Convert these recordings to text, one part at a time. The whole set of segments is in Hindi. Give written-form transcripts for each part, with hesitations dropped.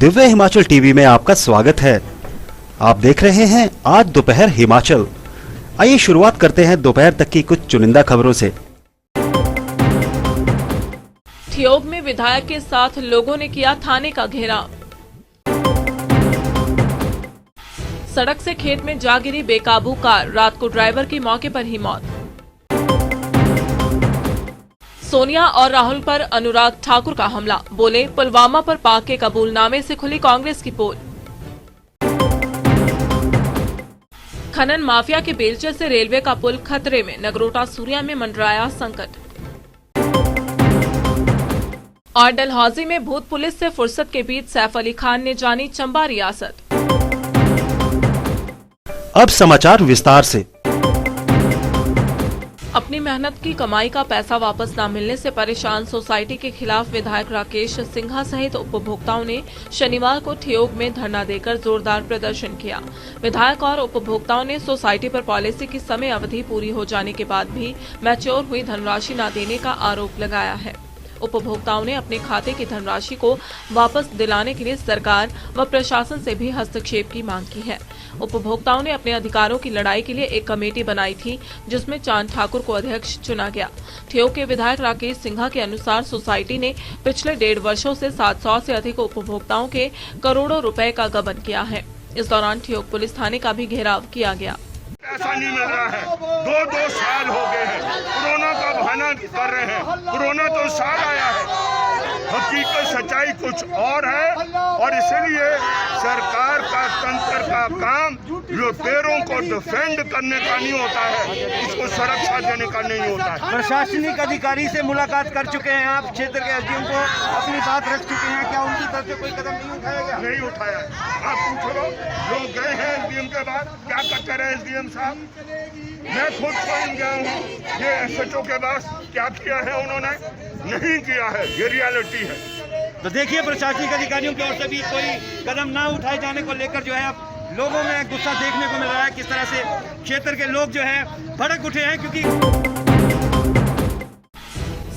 दिव्य हिमाचल टीवी में आपका स्वागत है। आप देख रहे हैं आज दोपहर हिमाचल। आइए शुरुआत करते हैं दोपहर तक की कुछ चुनिंदा खबरों से। ठियोग में विधायक के साथ लोगों ने किया थाने का घेराव। सड़क से खेत में जा गिरी बेकाबू कार, रात को ड्राइवर की मौके पर ही मौत। सोनिया और राहुल पर अनुराग ठाकुर का हमला, बोले पुलवामा पर पाक के कबूलनामे से खुली कांग्रेस की पोल। खनन माफिया के बेलचे से रेलवे का पुल खतरे में, नगरोटा सूरिया में मंडराया संकट। और डलहौजी में भूत पुलिस से फुर्सत के बीच सैफ अली खान ने जानी चंबा रियासत। अब समाचार विस्तार से। अपनी मेहनत की कमाई का पैसा वापस न मिलने से परेशान सोसाइटी के खिलाफ विधायक राकेश सिंघा सहित उपभोक्ताओं ने शनिवार को ठियोग में धरना देकर जोरदार प्रदर्शन किया। विधायक और उपभोक्ताओं ने सोसाइटी पर पॉलिसी की समय अवधि पूरी हो जाने के बाद भी मैच्योर हुई धनराशि न देने का आरोप लगाया है। उपभोक्ताओं ने अपने खाते की धनराशि को वापस दिलाने के लिए सरकार व प्रशासन से भी हस्तक्षेप की मांग की है। उपभोक्ताओं ने अपने अधिकारों की लड़ाई के लिए एक कमेटी बनाई थी, जिसमें चांद ठाकुर को अध्यक्ष चुना गया। ठियोग के विधायक राकेश सिंघा के अनुसार सोसाइटी ने पिछले 1.5 वर्षों से 700 से अधिक उपभोक्ताओं के करोड़ों रुपए का गबन किया है। इस दौरान ठियोग पुलिस थाने का भी घेराव किया गया। पैसा नहीं मिल रहा है, 2 साल हो गए हैं, कोरोना का बहाना कर रहे हैं। कोरोना तो साल आया है, हकीकत सच्चाई कुछ और है। और इसलिए सरकार का तंत्र का काम लुटेरों को डिफेंड करने का नहीं होता है, उसको सुरक्षा देने का नहीं होता है। प्रशासनिक अधिकारी से मुलाकात कर चुके हैं आप, क्षेत्र के एसडीएम को अपनी बात रख चुके हैं, क्या उनकी तरफ से कोई कदम नहीं उठाया गया? नहीं उठाया। आप पूछ लो, लोग गए हैं एसडीएम के बाद, क्या करते रहे एसडीएम साहब? मैं खुद स्वयं गया हूँ, ये एसएचओ के पास क्या किया है उन्होंने? नहीं किया है, ये रियलिटी है। तो देखिए, प्रशासनिक अधिकारियों की ओर से भी कोई कदम ना उठाए जाने को लेकर जो है अब लोगों में गुस्सा देखने को मिल रहा है। किस तरह से क्षेत्र के लोग जो है भड़क उठे हैं, क्योंकि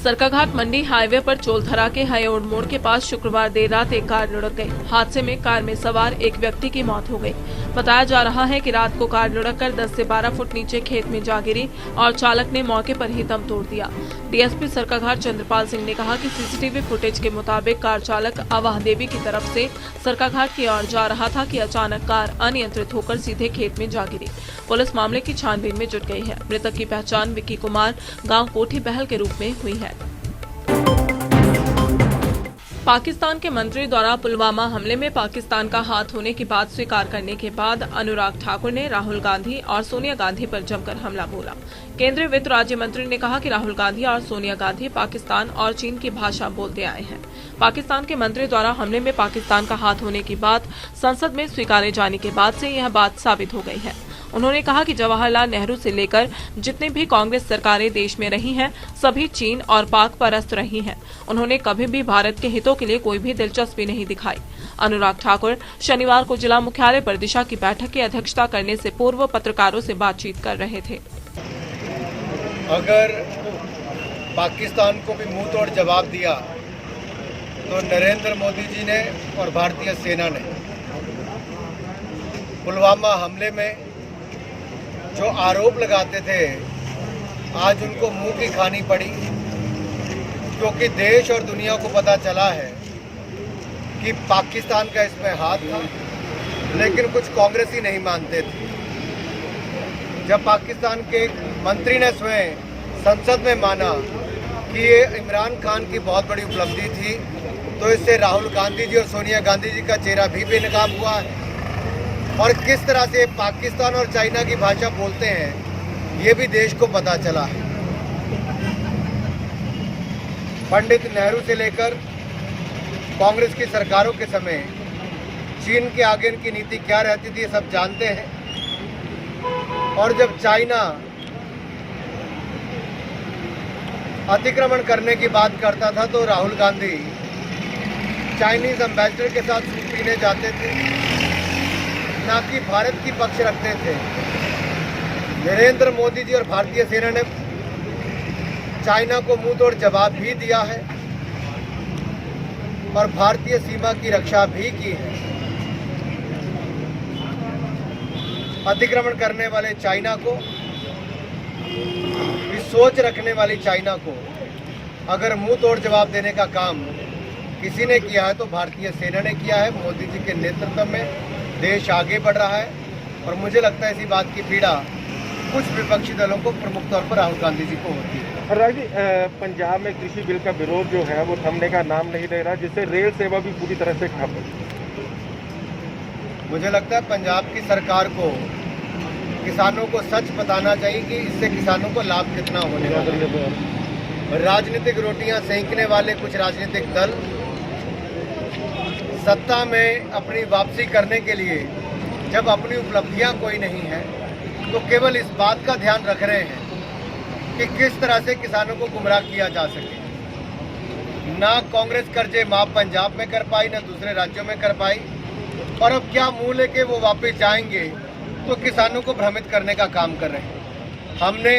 सरकाघाट मंडी हाईवे पर चोलथरा के हयोड़ मोड़ के पास शुक्रवार देर रात एक कार लुढ़क गई। हादसे में कार में सवार एक व्यक्ति की मौत हो गई। बताया जा रहा है कि रात को कार लुढ़ककर 10 से 12 फुट नीचे खेत में जा गिरी और चालक ने मौके पर ही दम तोड़ दिया। डीएसपी सरकाघाट चंद्रपाल सिंह ने कहा कि सीसीटीवी फुटेज के मुताबिक कार चालक अवाह देवी की तरफ से सरकाघाट की ओर जा रहा था कि अचानक कार अनियंत्रित होकर सीधे खेत में जा गिरी। पुलिस मामले की छानबीन में जुट गई है। मृतक की पहचान विक्की कुमार गांव कोठी बहल के रूप में हुई है। पाकिस्तान के मंत्री द्वारा पुलवामा हमले में पाकिस्तान का हाथ होने की बात स्वीकार करने के बाद अनुराग ठाकुर ने राहुल गांधी और सोनिया गांधी पर जमकर हमला बोला। केंद्रीय वित्त राज्य मंत्री ने कहा कि राहुल गांधी और सोनिया गांधी पाकिस्तान और चीन की भाषा बोलते आए हैं। पाकिस्तान के मंत्री द्वारा हमले में पाकिस्तान का हाथ होने की बात संसद में स्वीकारे जाने के बाद से यह बात साबित हो गई है। उन्होंने कहा कि जवाहरलाल नेहरू से लेकर जितने भी कांग्रेस सरकारें देश में रही हैं, सभी चीन और पाक परस्त रही हैं। उन्होंने कभी भी भारत के हितों के लिए कोई भी दिलचस्पी नहीं दिखाई। अनुराग ठाकुर शनिवार को जिला मुख्यालय पर दिशा की बैठक की अध्यक्षता करने से पूर्व पत्रकारों से बातचीत कर रहे थे। अगर पाकिस्तान को भी मुंह तोड़ जवाब दिया तो नरेंद्र मोदी जी ने और भारतीय सेना ने पुलवामा हमले में जो आरोप लगाते थे, आज उनको मुंह की खानी पड़ी, क्योंकि देश और दुनिया को पता चला है कि पाकिस्तान का इसमें हाथ था, लेकिन कुछ कांग्रेसी नहीं मानते थे। जब पाकिस्तान के मंत्री ने स्वयं संसद में माना कि ये इमरान खान की बहुत बड़ी उपलब्धि थी, तो इससे राहुल गांधी जी और सोनिया गांधी जी का चेहरा भी बेनकाब हुआ है। और किस तरह से पाकिस्तान और चाइना की भाषा बोलते हैं, ये भी देश को पता चला है। पंडित नेहरू से लेकर कांग्रेस की सरकारों के समय चीन के आगे इनकी नीति क्या रहती थी, सब जानते हैं। और जब चाइना अतिक्रमण करने की बात करता था, तो राहुल गांधी चाइनीज एम्बेसडर के साथ सूप पीने जाते थे, ना कि भारत की पक्ष रखते थे। नरेंद्र मोदी जी और भारतीय सेना ने चाइना को मुंह तोड़ जवाब भी दिया है। और भारतीय सीमा की रक्षा भी की है। अतिक्रमण करने वाले चाइना को, इस सोच रखने वाली चाइना को अगर मुंह तोड़ जवाब देने का काम किसी ने किया है तो भारतीय सेना ने किया है। मोदी जी के नेतृत्व में देश आगे बढ़ रहा है और मुझे लगता है इसी बात की पीड़ा कुछ विपक्षी दलों को, प्रमुख तौर पर राहुल गांधी जी को होती है। हरराज जी, पंजाब में कृषि बिल का विरोध जो है वो थमने का नाम नहीं ले रहा, जिससे रेल सेवा भी पूरी तरह से ठप है। मुझे लगता है पंजाब की सरकार को किसानों को सच बताना चाहिए कि इससे किसानों को लाभ कितना होने वाला है। राजनीतिक रोटियां सेंकने वाले कुछ राजनीतिक दल सत्ता में अपनी वापसी करने के लिए जब अपनी उपलब्धियां कोई नहीं है तो केवल इस बात का ध्यान रख रहे हैं कि किस तरह से किसानों को गुमराह किया जा सके। ना कांग्रेस कर्जे माफ पंजाब में कर पाई, ना दूसरे राज्यों में कर पाई, और अब क्या मुंह लेके वो वापस जाएंगे तो किसानों को भ्रमित करने का काम कर रहे हैं। हमने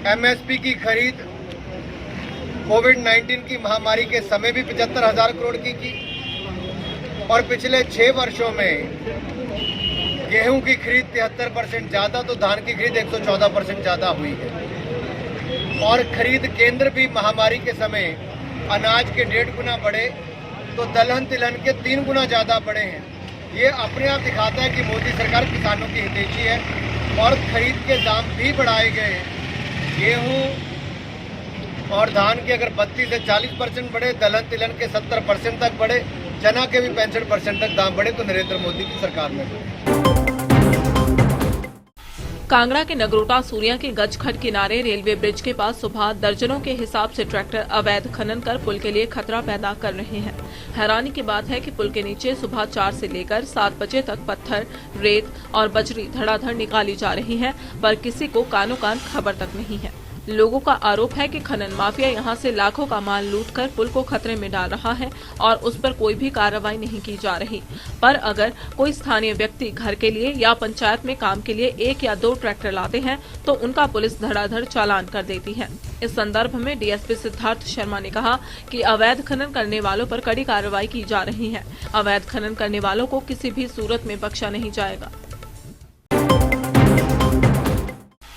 एमएसपी की खरीद कोविड-19 की महामारी के समय भी 75,000 करोड़ की और पिछले 6 वर्षों में गेहूं की खरीद 73% ज़्यादा, तो धान की खरीद 114% ज़्यादा हुई है। और खरीद केंद्र भी महामारी के समय अनाज के 1.5 गुना बढ़े तो दलहन तिलहन के 3 गुना ज़्यादा बढ़े हैं। ये अपने आप दिखाता है कि मोदी सरकार किसानों की हितैषी है और खरीद के दाम भी बढ़ाए गए हैं। गेहूं और धान के अगर 32 से 40% बढ़े, दलहन तिलहन के 70% तक बढ़े, चना के भी 65% तक दाम बढ़े, तो नरेंद्र मोदी की सरकार में बढ़े। कांगड़ा के नगरोटा सूरिया के गजखट किनारे रेलवे ब्रिज के पास सुबह दर्जनों के हिसाब से ट्रैक्टर अवैध खनन कर पुल के लिए खतरा पैदा कर रहे हैं। हैरानी की बात है कि पुल के नीचे सुबह 4 से लेकर 7 बजे तक पत्थर, रेत और बजरी धड़ाधड़ निकाली जा रही है, पर किसी को कानो कान खबर तक नहीं है। लोगों का आरोप है कि खनन माफिया यहां से लाखों का माल लूटकर पुल को खतरे में डाल रहा है और उस पर कोई भी कार्रवाई नहीं की जा रही। पर अगर कोई स्थानीय व्यक्ति घर के लिए या पंचायत में काम के लिए 1 या 2 ट्रैक्टर लाते हैं तो उनका पुलिस धड़ाधड़ चालान कर देती है। इस संदर्भ में डीएसपी सिद्धार्थ शर्मा ने कहा कि अवैध खनन करने वालों पर कड़ी कार्रवाई की जा रही है। अवैध खनन करने वालों को किसी भी सूरत में बख्शा नहीं जाएगा।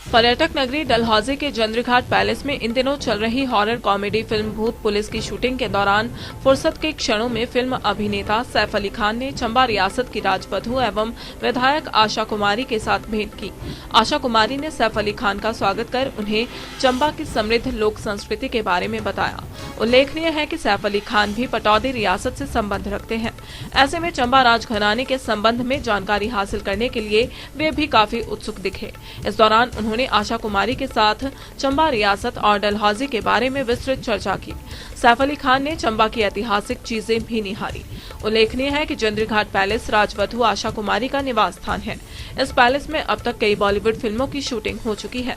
पर्यटक नगरी डलहौजी के जंद्रीघाट पैलेस में इन दिनों चल रही हॉरर कॉमेडी फिल्म भूत पुलिस की शूटिंग के दौरान फुर्सत के क्षणों में फिल्म अभिनेता सैफ अली खान ने चंबा रियासत की राजवधु एवं विधायक आशा कुमारी के साथ भेंट की। आशा कुमारी ने सैफ अली खान का स्वागत कर उन्हें चंबा की समृद्ध लोक संस्कृति के बारे में बताया। उल्लेखनीय है कि सैफ अली खान भी पटौदी रियासत से संबंध रखते हैं। ऐसे में चंबा राजघराने के संबंध में जानकारी हासिल करने के लिए वे भी काफी उत्सुक दिखे। इस दौरान उन्होंने आशा कुमारी के साथ चंबा रियासत और डलहौजी के बारे में विस्तृत चर्चा की। सैफ अली खान ने चंबा की ऐतिहासिक चीजें भी निहारी। उल्लेखनीय है कि जंद्रीघाट पैलेस राजवधु आशा कुमारी का निवास स्थान है। इस पैलेस में अब तक कई बॉलीवुड फिल्मों की शूटिंग हो चुकी है।